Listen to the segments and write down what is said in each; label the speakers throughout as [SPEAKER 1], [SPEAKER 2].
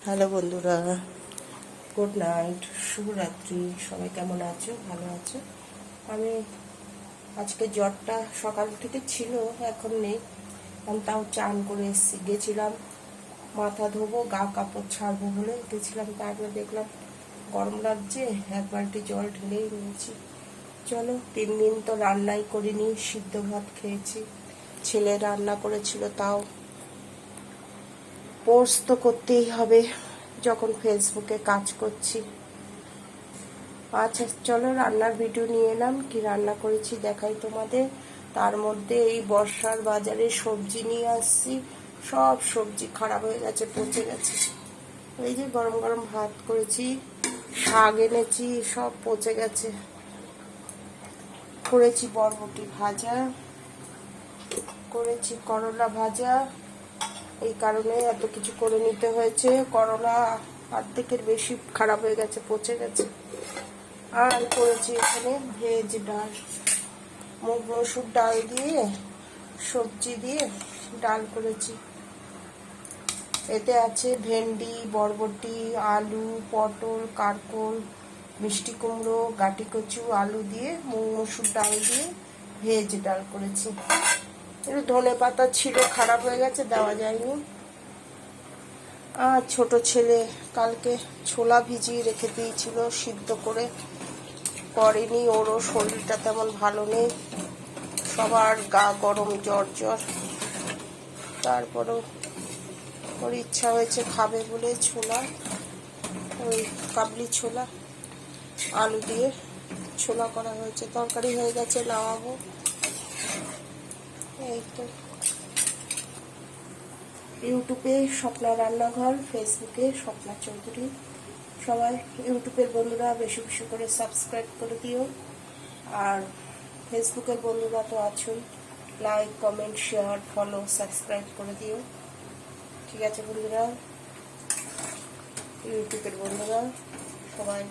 [SPEAKER 1] Hello বন্ধুরা, good night, শুভরাত্রি। সবাই কেমন আছো? ভালো আছো? আমি আজকে জ্বরটা সকাল থেকে ছিল, এখন নেই। আমি তাও চান করে এসেছি। গেছিলাম মাথা ধোবো, গা কাপড় ছাড়বো বলে গেছিলাম, তারপরে দেখলাম গরম লাগছে, এক বালতি জল ঢেলেই নিয়েছি। চলো, 3 দিন তো রান্নাই করিনি, সিদ্ধ ভাত খেয়েছি। ছেলে রান্না করেছিল, তাও পোস্ট তো করতেই হবে যখন ফেসবুকে কাজ করছি। আচ্ছা চলো, রান্নার ভিডিও নিয়ে এলাম, কি রান্না করেছি দেখাই তোমাদের। তার মধ্যে এই বর্ষার বাজারে সবজি নিয়ে আসছি, সব সবজি খারাপ হয়ে গেছে, পচে গেছে। এই যে গরম গরম ভাত করেছি, শাক এনেছি, সব পচে গেছে। করেছি বরবটি ভাজা, করেছি করলা ভাজা। এই কারণে এত কিছু করে নিতে হয়েছে। করলা অর্ধেকের বেশি খারাপ হয়ে গেছে, পচে গেছে। আর করেছি এখানে ভেজ ডাল, মুগ মসুর ডাল দিয়ে সবজি দিয়ে ডাল করেছি। এতে আছে ভেন্ডি, বরবটি, আলু, পটল, কারকোল, মিষ্টি কুমড়ো, গাটি কচু, আলু দিয়ে মুগ মসুর ডাল দিয়ে ভেজ ডাল করেছি। একটু ধনে পাতা ছিল, খারাপ হয়ে গেছে, দেওয়া যায়নি। আর ছোট ছেলে কালকে ছোলা ভিজিয়ে রেখে দিয়েছিল, সিদ্ধ করে করেনি। ওরও শরীরটা তেমন ভালো নেই, সবার গা গরম, জ্বর জ্বর। তারপরেও ওর ইচ্ছা হয়েছে খাবে বলে ছোলা, ওই কাবলি ছোলা আলু দিয়ে ছোলা করা হয়েছে। তরকারি হয়ে গেছে, নামাবো। এই তো। ইউটিউবে স্বপ্না রান্নাঘর, ফেসবুকে স্বপ্না চৌধুরী। সবাই ইউটিউবের বন্ধুরা বেশি বেশি করে সাবস্ক্রাইব করে দিও, আর ফেসবুকের বন্ধুরা তো আছোই, like, comment, share, follow, subscribe করে দিও। ঠিক আছে বন্ধুরা, ইউটিউবের বন্ধুরা সবাই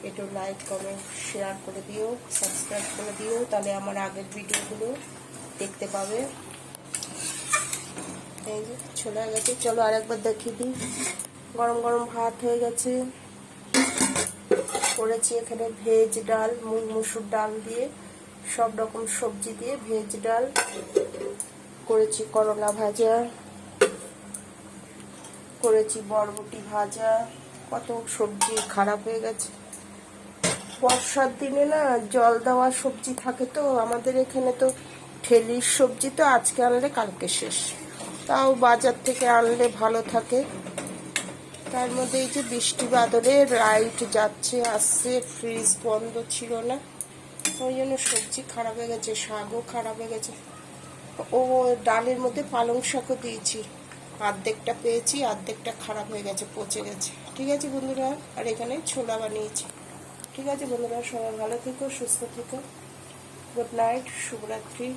[SPEAKER 1] একটু লাইক, কমেন্ট, শেয়ার করে দিও, সাবস্ক্রাইব করে দিও, তাহলে আমার আগের ভিডিওগুলো দেখতে পাবে। এই যে ছোলা গেছে, চলো আরেকবার দেখিয়ে দিই। গরম গরম ভাত হয়ে গেছে। করেছি এখানে ভেজ ডাল, মুগ মসুর ডাল দিয়ে, সব রকম সবজি দিয়ে ভেজ ডাল করেছি। করলা ভাজা করেছি, বরবটি ভাজা। কত সবজি খারাপ হয়ে গেছে। বর্ষার দিনে না জল দেওয়া সবজি থাকে তো, আমাদের এখানে তো ঠেলির সবজি, তো আজকে আনলে কালকে শেষ। তাও বাজার থেকে আনলে ভালো থাকে। তার মধ্যে এই যে বৃষ্টি বাদলে লাইট যাচ্ছে আসছে, ফ্রিজ বন্ধ ছিল না, ওই জন্য সবজি খারাপ হয়ে গেছে, শাকও খারাপ হয়ে গেছে। ও ডালের মধ্যে পালং শাকও দিয়েছি, অর্ধেকটা পেয়েছি, অর্ধেকটা খারাপ হয়ে গেছে, পচে গেছে। ঠিক আছে বন্ধুরা, আর এখানে ছোলা বানিয়েছি। ঠিক আছে বন্ধুরা, সবাই ভালো থেকো, সুস্থ থেকো। গুড নাইট, শুভরাত্রি।